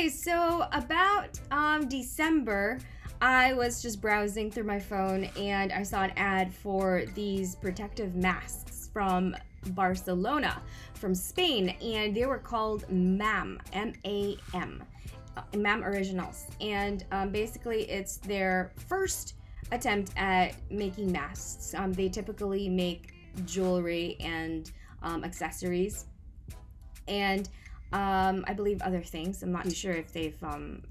Okay, so about December, I was just browsing through my phone and I saw an ad for these protective masks from Barcelona, from Spain, and they were called MAM, M-A-M, MAM Originals. And basically it's their first attempt at making masks. They typically make jewelry and accessories, and I believe other things. I'm not too sure if they've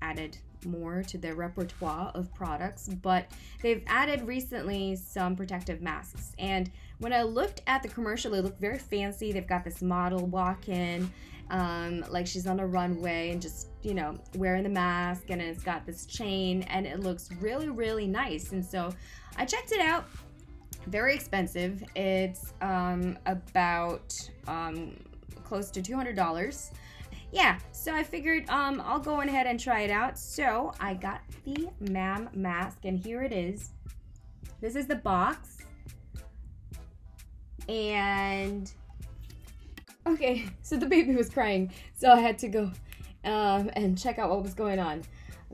added more to their repertoire of products, but they've added recently some protective masks. And when I looked at the commercial, it looked very fancy. They've got this model walking like she's on a runway and just, you know, wearing the mask, and it's got this chain, and it looks really, really nice. And so I checked it out. Very expensive. It's about close to $200. Yeah, so I figured I'll go ahead and try it out. So I got the MAM mask, and here it is. This is the box. And okay, so the baby was crying, so I had to go and check out what was going on.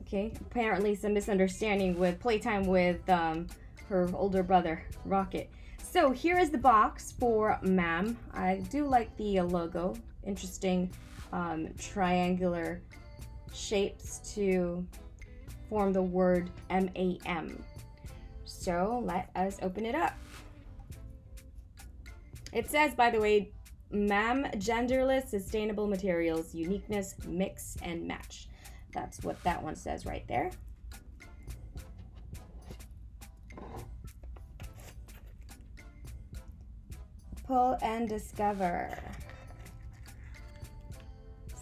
Okay, apparently some misunderstanding with playtime with her older brother, Rocket. So here is the box for MAM. I do like the logo. Interesting triangular shapes to form the word MAM. So let us open it up. It says, by the way, MAM genderless sustainable materials, uniqueness, mix and match. That's what that one says right there. Pull and discover.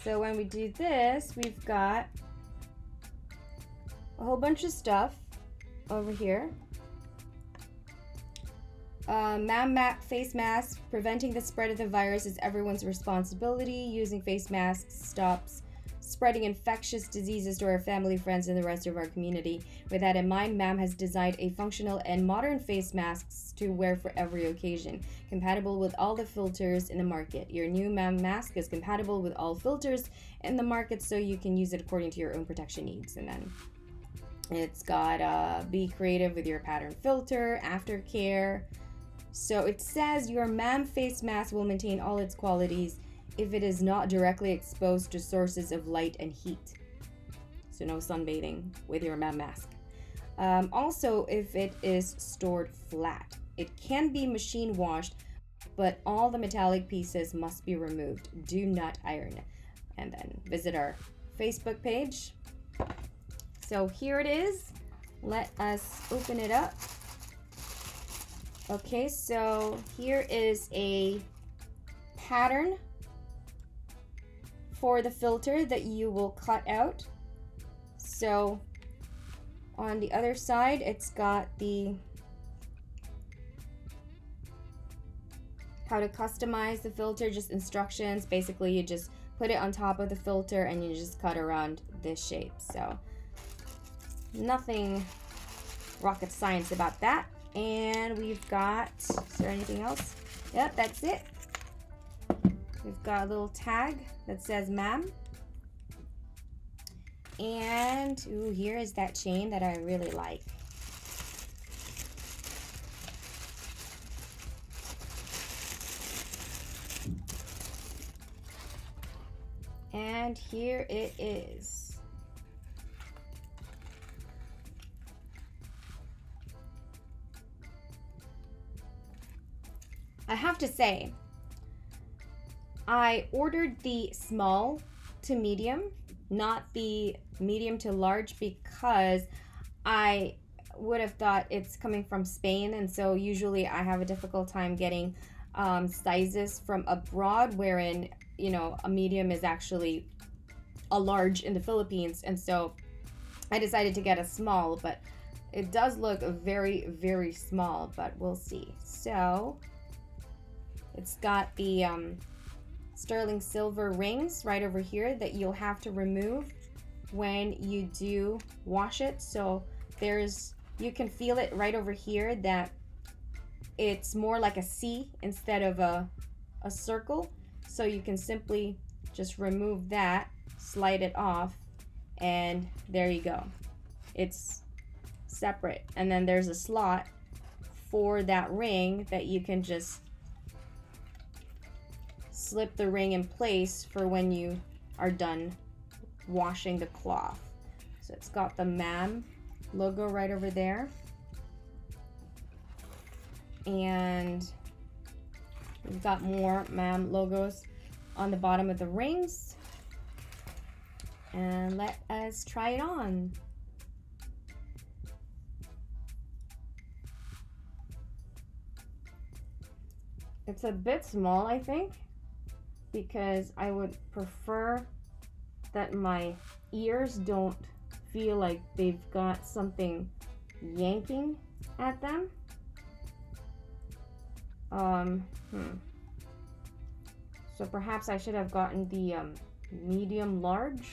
So when we do this, we've got a whole bunch of stuff over here. MAM face mask. Preventing the spread of the virus is everyone's responsibility. Using face masks stops spreading infectious diseases to our family, friends, and the rest of our community. With that in mind, MAM has designed a functional and modern face masks to wear for every occasion, compatible with all the filters in the market. Your new MAM mask is compatible with all filters in the market, so you can use it according to your own protection needs. And then it's got be creative with your pattern filter, aftercare. So it says your MAM face mask will maintain all its qualities if it is not directly exposed to sources of light and heat. So no sunbathing with your MAM mask. Also, if it is stored flat. It can be machine washed, but all the metallic pieces must be removed. Do not iron. And then visit our Facebook page. So here it is. Let us open it up. Okay, so here is a pattern for the filter that you will cut out. So on the other side, it's got the how to customize the filter, just instructions. Basically, you just put it on top of the filter and you just cut around this shape. So nothing rocket science about that. And we've got, is there anything else? Yep, that's it. We've got a little tag that says MAM. And ooh, here is that chain that I really like. And here it is. I have to say, I ordered the small to medium, not the medium to large, because I would have thought it's coming from Spain, and so usually I have a difficult time getting sizes from abroad, wherein, you know, a medium is actually a large in the Philippines, and so I decided to get a small, but it does look very, very small, but we'll see. So it's got the sterling silver rings right over here that you'll have to remove when you do wash it. So you can feel it right over here that it's more like a C instead of a circle. So you can simply just remove that, slide it off, and there you go. It's separate, and then there's a slot for that ring that you can just slip the ring in place for when you are done washing the cloth. So it's got the MAM logo right over there, and we've got more MAM logos on the bottom of the rings. And let us try it on. It's a bit small, I think, because I would prefer that my ears don't feel like they've got something yanking at them. So perhaps I should have gotten the medium large.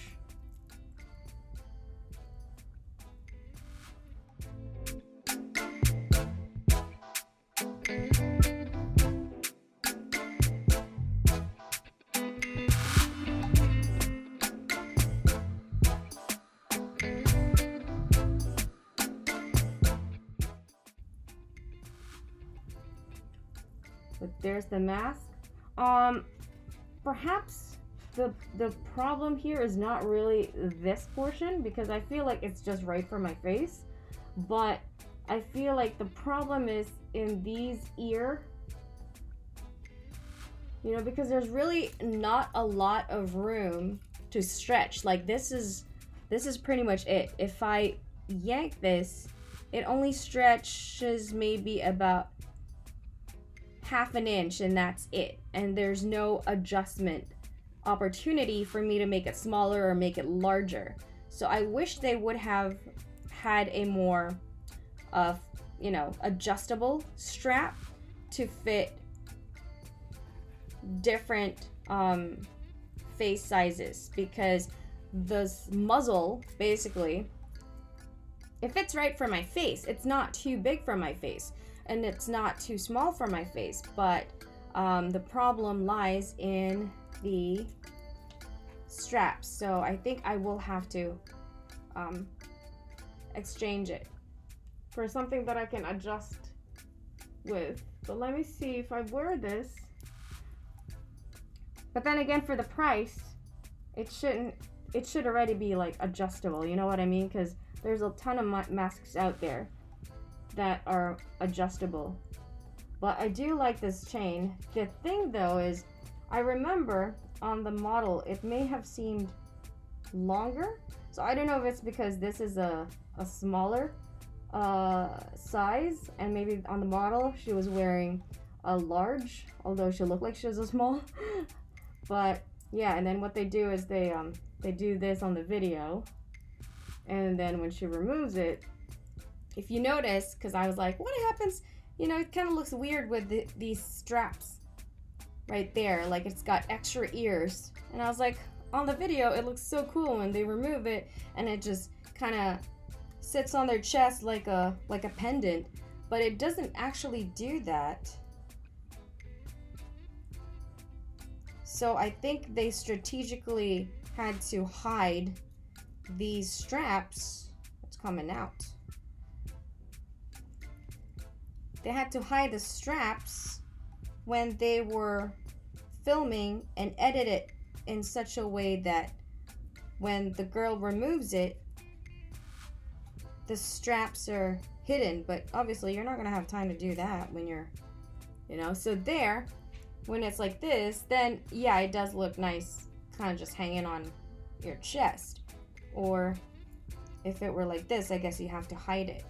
But there's the mask. Perhaps the problem here is not really this portion, because I feel like it's just right for my face, but I feel like the problem is in these ear, you know, because there's really not a lot of room to stretch. Like this is pretty much it. If I yank this, it only stretches maybe about half an inch, and that's it. And there's no adjustment opportunity for me to make it smaller or make it larger. So I wish they would have had a more you know, adjustable strap to fit different face sizes, because the muzzle basically, it fits right for my face. It's not too big for my face, and it's not too small for my face, but the problem lies in the straps. So I think I will have to exchange it for something that I can adjust with. But let me see if I wear this. But then again, for the price, it should already be like adjustable, you know what I mean? Because there's a ton of masks out there that are adjustable. But I do like this chain. The thing though is, I remember on the model it may have seemed longer, so I don't know if it's because this is a smaller size, and maybe on the model she was wearing a large, although she looked like she was a small. But yeah, and then what they do is they do this on the video, and then when she removes it, if you notice, because I was like, what happens, you know, it kind of looks weird with these straps right there, like it's got extra ears, and I was like, on the video it looks so cool when they remove it and it just kind of sits on their chest like a pendant, but it doesn't actually do that. So I think they strategically had to hide these straps. What's coming out? They had to hide the straps when they were filming and edit it in such a way that when the girl removes it, the straps are hidden. But obviously you're not gonna have time to do that when you're, you know, so there, when it's like this, then yeah, it does look nice, kind of just hanging on your chest. Or if it were like this, I guess you have to hide it.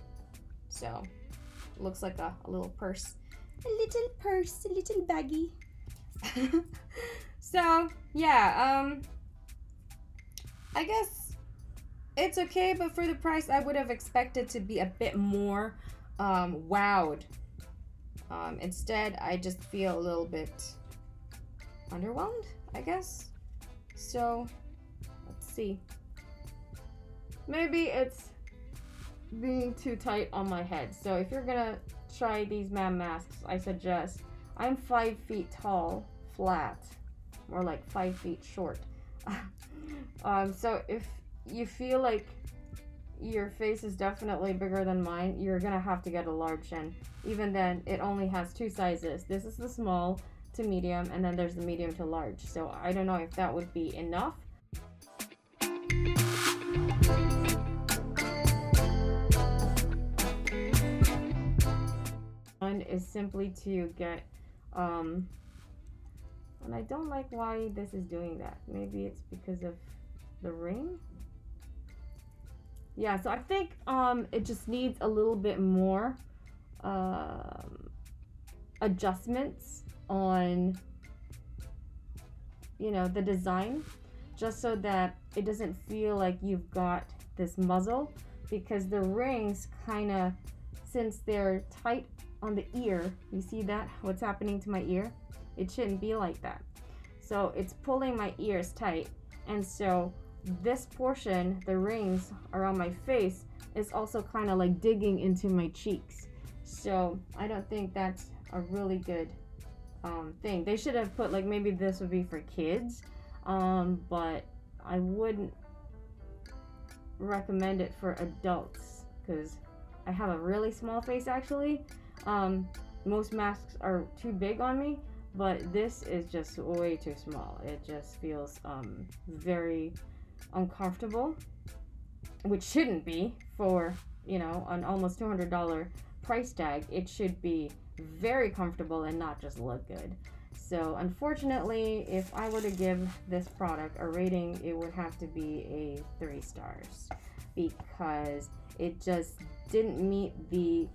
So it looks like a little purse. A little purse, a little baggie. So yeah, I guess it's okay, but for the price I would have expected to be a bit more wowed. Instead I just feel a little bit underwhelmed, I guess. So let's see, maybe it's being too tight on my head. So if you're gonna try these MAM masks, I suggest, I'm 5 feet tall flat, more like 5 feet short. So if you feel like your face is definitely bigger than mine, you're gonna have to get a large, and even then it only has two sizes. This is the small to medium, and then there's the medium to large, so I don't know if that would be enough. One is simply to get and I don't like why this is doing that. Maybe it's because of the ring. Yeah, so I think it just needs a little bit more adjustments on, you know, the design, just so that it doesn't feel like you've got this muzzle, because the rings kind of, since they're tight on the ear, you see that what's happening to my ear? It shouldn't be like that. So it's pulling my ears tight, and so this portion, the rings around my face, is also kind of like digging into my cheeks. So I don't think that's a really good thing. They should have put, like, maybe this would be for kids, but I wouldn't recommend it for adults, because I have a really small face actually. Most masks are too big on me, but this is just way too small. It just feels very uncomfortable, which shouldn't be for, you know, an almost $200 price tag. It should be very comfortable and not just look good. So unfortunately, if I were to give this product a rating, it would have to be a 3 stars, because it just didn't meet the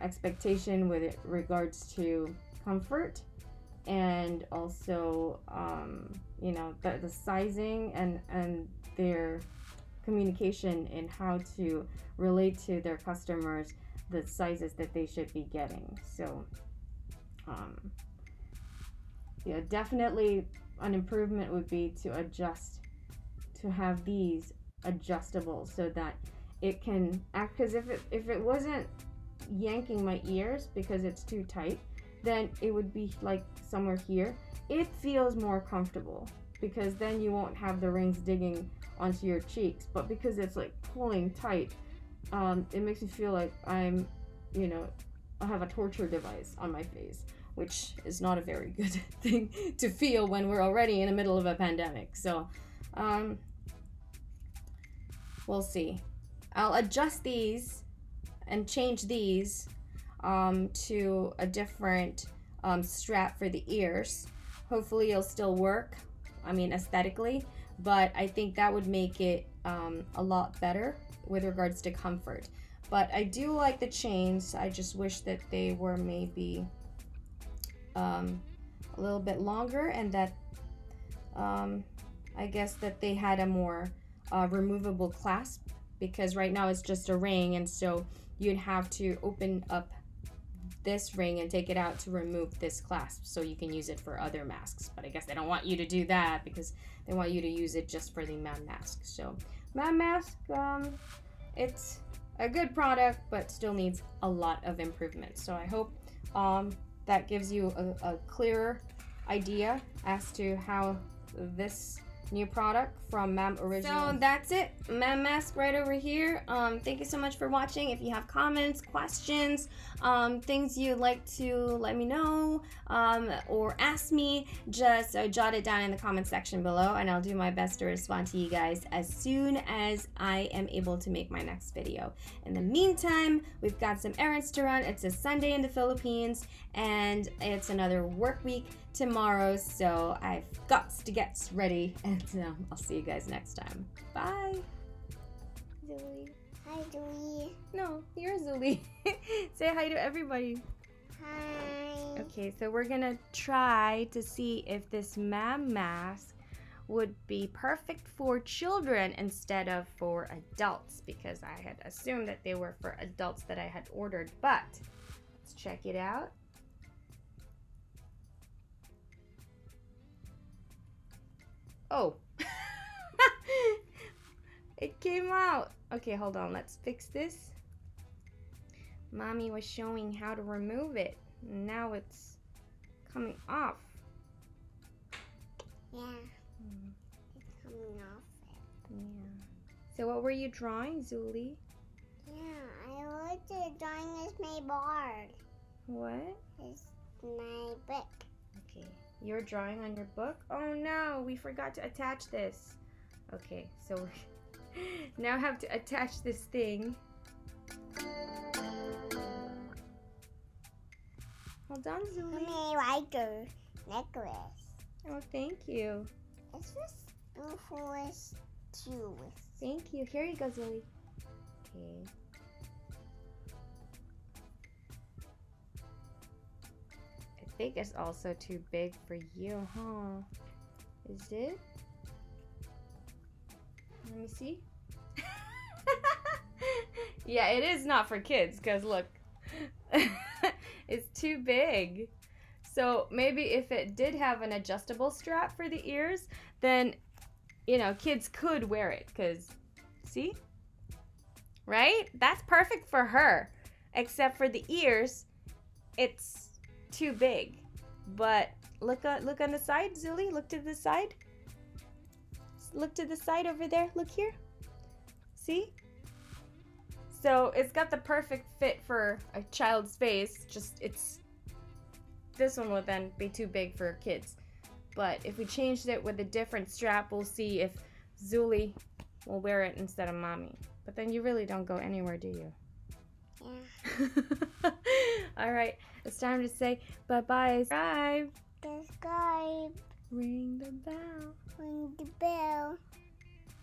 expectation with regards to comfort, and also you know, the sizing and their communication in how to relate to their customers the sizes that they should be getting. So yeah, definitely an improvement would be to adjust, to have these adjustable so that it can act, because if it wasn't yanking my ears because it's too tight, then it would be like somewhere here. It feels more comfortable, because then you won't have the rings digging onto your cheeks. But because it's like pulling tight, it makes me feel like I'm, you know, I have a torture device on my face, which is not a very good thing to feel when we're already in the middle of a pandemic. So we'll see. I'll adjust these and change these to a different strap for the ears. Hopefully it'll still work, I mean, aesthetically, but I think that would make it a lot better with regards to comfort. But I do like the chains. I just wish that they were maybe a little bit longer, and that I guess that they had a more removable clasp, because right now it's just a ring, and so you'd have to open up this ring and take it out to remove this clasp so you can use it for other masks. But I guess they don't want you to do that, because they want you to use it just for the MAM Mask. So MAM Mask, it's a good product, but still needs a lot of improvement. So I hope that gives you a clearer idea as to how this new product from MAM Original. So that's it, MAM Mask right over here. Thank you so much for watching. If you have comments, questions, things you'd like to let me know or ask me, just jot it down in the comment section below, and I'll do my best to respond to you guys as soon as I am able to make my next video. In the meantime, we've got some errands to run. It's a Sunday in the Philippines, and it's another work week tomorrow, so I've got to get ready, and I'll see you guys next time. Bye. Zuli. Hi, Julie. No, you're Zuli. Say hi to everybody. Hi. Okay, so we're gonna try to see if this MAM mask would be perfect for children instead of for adults, because I had assumed that they were for adults that I had ordered, but let's check it out. Oh, it came out. Okay, hold on, let's fix this. Mommy was showing how to remove it. Now it's coming off. Yeah. It's coming off. Yeah. So what were you drawing, Zuli? Yeah, I want to drawing is my board. What? It's my book. Okay, you're drawing on your book? Oh no, we forgot to attach this. Okay, so we now have to attach this thing. Hold on, Zuli. I like your necklace. Oh, thank you. It's just beautiful too. Thank you. Here you go, Zuli. Okay. I think it's also too big for you, huh? Is it? Let me see. Yeah, it is not for kids, because look. It's too big. So maybe if it did have an adjustable strap for the ears, then, you know, kids could wear it, because, see? Right? That's perfect for her. Except for the ears, it's too big. But look on the side, Zuli. Look to the side. Look to the side over there. Look here. See? So it's got the perfect fit for a child's face. Just this one would then be too big for kids. But if we changed it with a different strap, we'll see if Zuli will wear it instead of Mommy. But then you really don't go anywhere, do you? Yeah. All right, it's time to say bye-bye. Subscribe. Subscribe. Ring the bell. Ring the bell.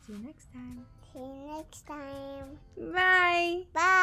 See you next time. See you next time. Bye. Bye.